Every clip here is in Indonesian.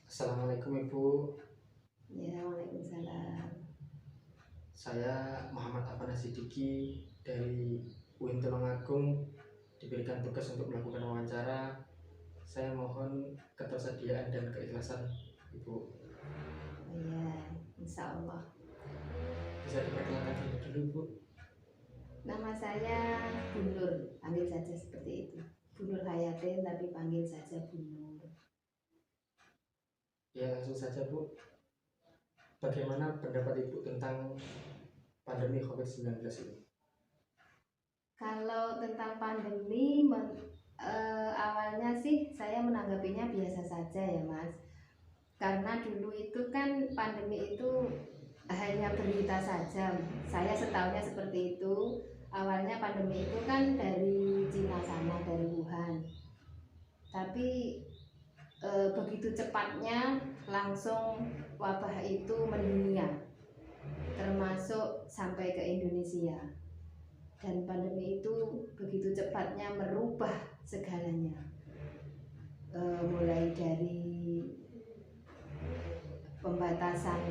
Assalamualaikum Ibu, Ya, Waalaikumsalam. saya Muhammad Afan Siddiqi dari UIN Tulungagung diberikan tugas untuk melakukan wawancara. Saya mohon ketersediaan dan keikhlasan Ibu. Oh ya, insya Allah. Bisa diperkenalkan dulu Bu? Nama saya Bunur, panggil saja seperti itu. Bunur Hayatin, tapi panggil saja Bunur. Ya langsung saja Bu. Bagaimana pendapat Ibu tentang pandemi COVID-19 ini? Kalau tentang pandemi, awalnya sih saya menanggapinya biasa saja ya Mas. Karena dulu itu kan pandemi itu hanya berita saja. Saya setahunya seperti itu. Awalnya pandemi itu kan dari Cina sana, dari Wuhan. Tapi begitu cepatnya langsung wabah itu mendunia, termasuk sampai ke Indonesia. Dan pandemi itu begitu cepatnya merubah segalanya, mulai dari pembatasan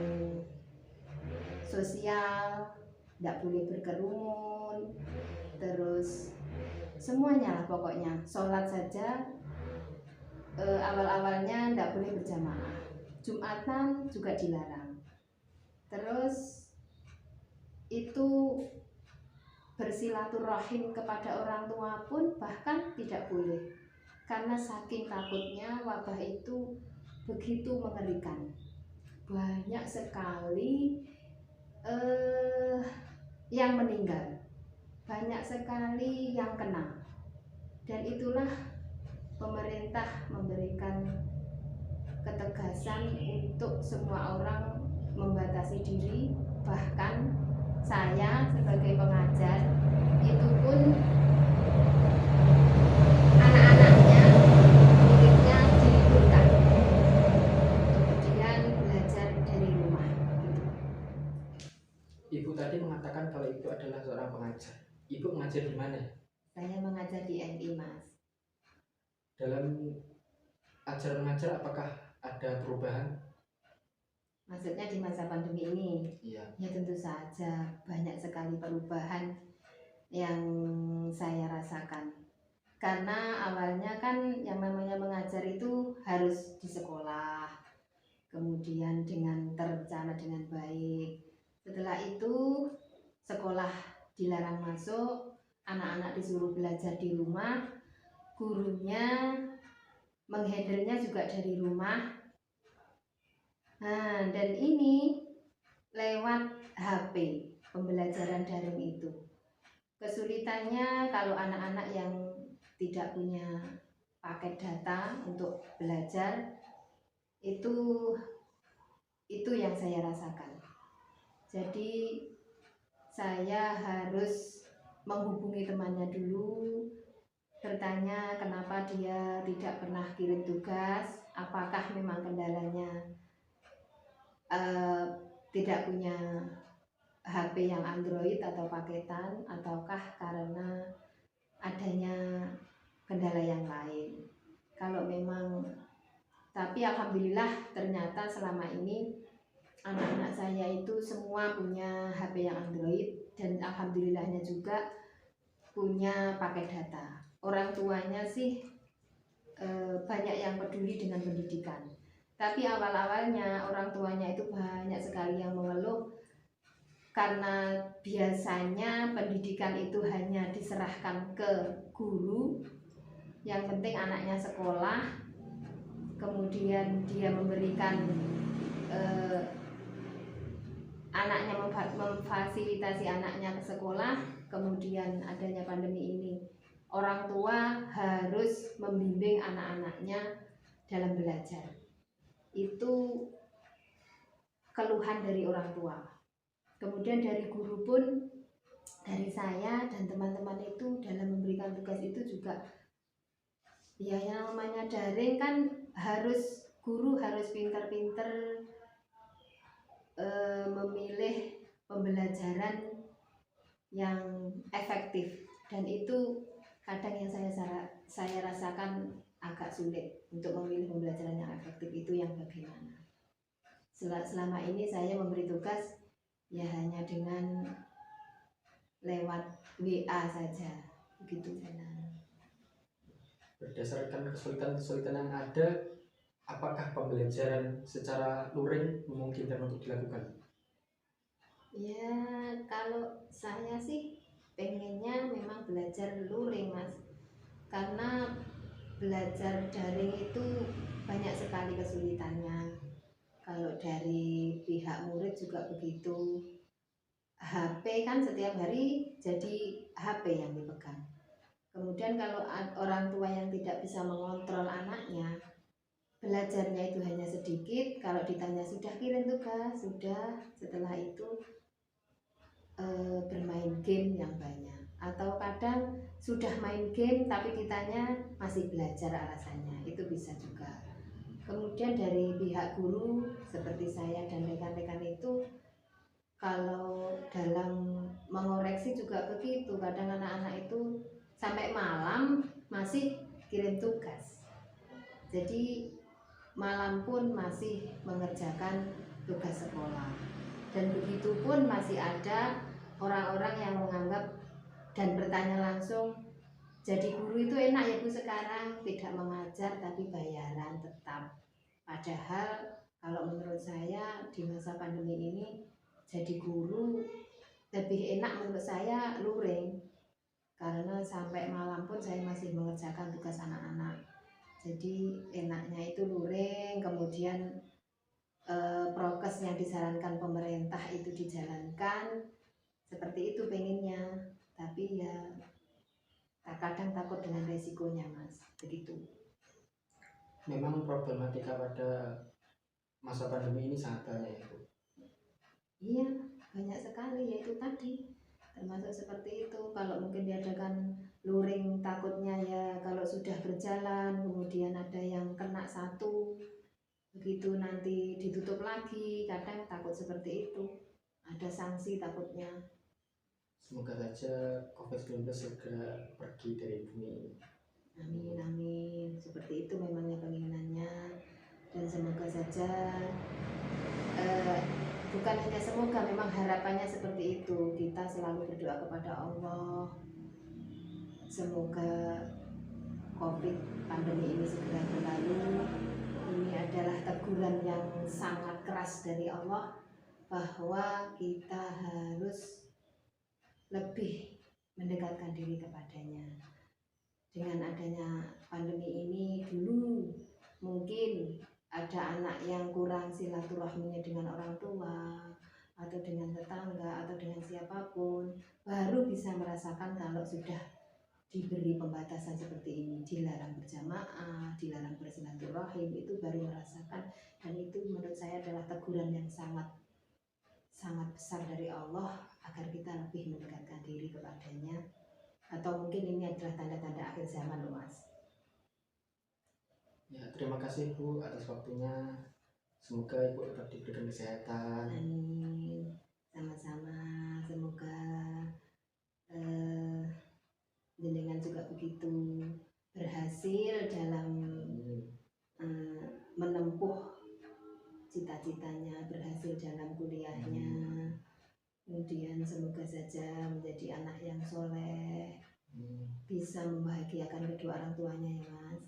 sosial, tidak boleh berkerumun, terus semuanya lah pokoknya. Sholat saja awal-awalnya tidak boleh berjamaah, Jumatan juga dilarang. Terus itu bersilaturahim kepada orang tua pun bahkan tidak boleh, karena saking takutnya wabah itu begitu mengerikan. Banyak sekali yang meninggal, banyak sekali yang kena. Dan itulah pemerintah memberikan ketegasan untuk semua orang membatasi diri. Bahkan saya sebagai pengajar itu pun anak-anaknya, muridnya diliburkan, kemudian belajar dari rumah gitu. Ibu tadi mengatakan kalau Ibu adalah seorang pengajar. Ibu mengajar di mana? Saya mengajar di MI Mas. Dalam ajar mengajar apakah ada perubahan? Maksudnya di masa pandemi ini? Iya. Ya tentu saja banyak sekali perubahan yang saya rasakan. Karena awalnya kan yang namanya mengajar itu harus di sekolah, kemudian dengan terencana dengan baik. Setelah itu sekolah dilarang masuk, anak-anak disuruh belajar di rumah, gurunya menghandlenya juga dari rumah. Nah, dan ini lewat HP, pembelajaran daring itu. Kesulitannya kalau anak-anak yang tidak punya paket data untuk belajar, itu yang saya rasakan. Jadi saya harus menghubungi temannya dulu, bertanya kenapa dia tidak pernah kirim tugas, apakah memang kendalanya tidak punya HP yang Android atau paketan, ataukah karena adanya kendala yang lain. Kalau memang, tapi alhamdulillah ternyata selama ini anak-anak saya itu semua punya HP yang Android, dan alhamdulillahnya juga punya paket data. Orang tuanya sih banyak yang peduli dengan pendidikan. Tapi awal-awalnya orang tuanya itu banyak sekali yang mengeluh, karena biasanya pendidikan itu hanya diserahkan ke guru, yang penting anaknya sekolah, kemudian dia memberikan anaknya, memfasilitasi anaknya ke sekolah. Kemudian adanya pandemi ini, orang tua harus membimbing anak-anaknya dalam belajar. Itu keluhan dari orang tua. Kemudian dari guru pun, dari saya dan teman-teman itu dalam memberikan tugas itu juga, ya yang namanya daring kan guru harus pinter-pinter memilih pembelajaran yang efektif. Dan itu kadang yang saya rasakan agak sulit untuk memilih pembelajaran yang efektif itu yang bagaimana. Selama ini saya memberi tugas ya hanya dengan lewat WA saja, begitu Jana. Berdasarkan kesulitan-kesulitan yang ada, apakah pembelajaran secara luring memungkinkan untuk dilakukan? Ya kalau saya sih pengennya memang belajar luring Mas, karena belajar daring itu banyak sekali kesulitannya. Kalau dari pihak murid juga begitu. HP kan setiap hari jadi HP yang dipegang. Kemudian kalau orang tua yang tidak bisa mengontrol anaknya, belajarnya itu hanya sedikit. Kalau ditanya sudah kirim tugas, sudah. Setelah itu bermain game yang banyak. Atau kadang sudah main game tapi ditanya masih belajar alasannya, itu bisa juga. Kemudian dari pihak guru seperti saya dan rekan-rekan itu, kalau dalam mengoreksi juga begitu. Kadang anak-anak itu sampai malam masih kirim tugas, jadi malam pun masih mengerjakan tugas sekolah. Dan begitu pun masih ada orang-orang yang menganggap dan bertanya langsung, jadi guru itu enak ya Bu sekarang, tidak mengajar tapi bayaran tetap. Padahal kalau menurut saya di masa pandemi ini jadi guru lebih enak menurut saya luring, karena sampai malam pun saya masih mengerjakan tugas anak-anak. Jadi enaknya itu luring, kemudian prokes yang disarankan pemerintah itu dijalankan, seperti itu pengennya. Tapi ya kadang takut dengan resikonya Mas, begitu. Memang problematika pada masa pandemi ini sangat banyak ya Bu. Iya, banyak sekali, yaitu tadi termasuk seperti itu. Kalau mungkin diadakan luring, takutnya ya kalau sudah berjalan kemudian ada yang kena satu, begitu nanti ditutup lagi, kadang takut seperti itu, ada sanksi takutnya. Semoga saja COVID-19 segera pergi dari bumi. Amin amin, seperti itu memangnya penginginannya. Dan semoga saja bukan hanya semoga, memang harapannya seperti itu. Kita selalu berdoa kepada Allah, semoga COVID pandemi ini segera berlalu. Ini adalah teguran yang sangat keras dari Allah bahwa kita harus lebih mendekatkan diri kepadanya. Dengan adanya pandemi ini, dulu mungkin ada anak yang kurang silaturahminya dengan orang tua atau dengan tetangga atau dengan siapapun, baru bisa merasakan kalau sudah diberi pembatasan seperti ini, dilarang berjamaah, dilarang bersilaturahim, itu baru merasakan. Dan itu menurut saya adalah teguran yang sangat besar dari Allah agar kita lebih mendekatkan diri kepadanya. Atau mungkin ini adalah tanda-tanda akhir zaman loh Mas. Ya, terima kasih Bu atas waktunya. Semoga Ibu tetap diberikan kesehatan. Amin. Sama-sama. Semoga jenengan juga begitu berhasil dalam menempuh cita-citanya, berhasil dalam kuliahnya. Kemudian semoga saja menjadi anak yang soleh, bisa membahagiakan kedua orang tuanya ya Mas.